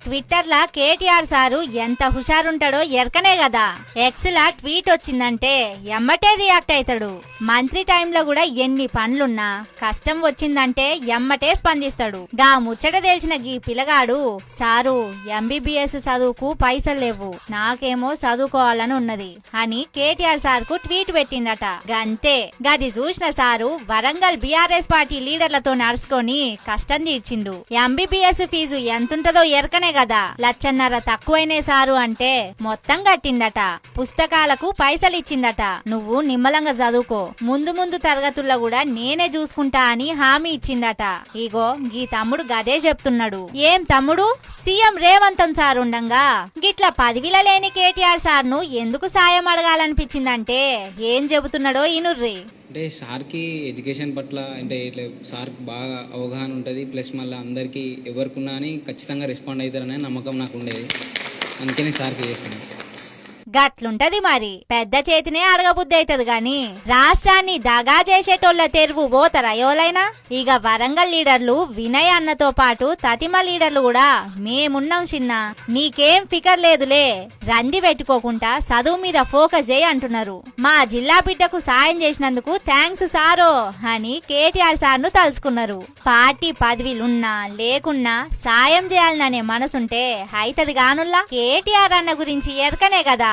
Twitter లా KTR sir ఎంత హుషారుంటాడో ఎరకనే కదా. X లా tweet వచ్చిందంటే ఎమ్మటే రియాక్ట్ అవుతాడు. మంత్రి టైంలో కూడా ఎన్ని పనులున్నా కష్టం వచ్చిందంటే ఎమ్మటే స్పందిస్తాడు. గా ముచ్చట తెలిసిన గీ పిల్లగాడు సారు ఎంబీబీఎస్ చదువుకు పైసలు లేవు, నాకేమో చదువుకోవాలని ఉన్నది అని కేటీఆర్ సార్ కు ట్వీట్ పెట్టిండట. గంతే గది చూసిన సారు వరంగల్ బీఆర్ఎస్ పార్టీ లీడర్లతో నడుచుకొని కష్టం తీర్చిండు. ఎంబీబీఎస్ ఫీజు ఎంతుంటదో ఎరకనే కదా. లచ్చన్నర తక్కువైనే సారు అంటే మొత్తం కట్టిండట. పుస్తకాలకు పైసలు ఇచ్చిండట. నువ్వు నిమ్మలంగా చదువుకో, ముందు ముందు తరగతుల్లో కూడా నేనే చూసుకుంటా అని హామీ ఇచ్చిండట. ఇగో గీ తమ్ముడు గదే చెప్తున్నాడు. ఏం తమ్ముడు, సీఎం రేవంత్ సార్ ఉండంగా గిట్లా పదవిలో లేని కేటీఆర్ సార్ ను ఎందుకు సాయం అడగాలనిపించిందంటే ఏం చెబుతున్నాడో ఇనుర్రి. అంటే సార్కి ఎడ్యుకేషన్ పట్ల అంటే ఇట్లా సార్కి బాగా అవగాహన ఉంటుంది. ప్లస్ మళ్ళీ అందరికీ ఎవరికున్నా అని ఖచ్చితంగా రెస్పాండ్ అవుతారనే నమ్మకం నాకు ఉండేది. అందుకనే సార్కి చేశాను. గట్లుంటది మరి. పెద్ద చేతినే అడగబుద్ధి అవుతుంది గాని రాష్ట్రాన్ని దగా చేసేటోళ్ల తెరువు పోతారా ఎవరైనా? ఇక వరంగల్ లీడర్లు వినయ్ అన్నతో పాటు తతిమ లీడర్లు కూడా మేమున్నాం చిన్న, నీకేం ఫికర్ లేదులే, రంది పెట్టుకోకుండా చదువు మీద ఫోకస్ చేయి అంటున్నారు. మా జిల్లా బిడ్డకు సాయం చేసినందుకు థ్యాంక్స్ సారో అని కేటీఆర్ సార్ ను తలుసుకున్నారు. పార్టీ పదవిలున్నా లేకున్నా సాయం చేయాలననే మనసుంటే అయితది గానుల్లా. కేటీఆర్ అన్న గురించి ఎరకనే కదా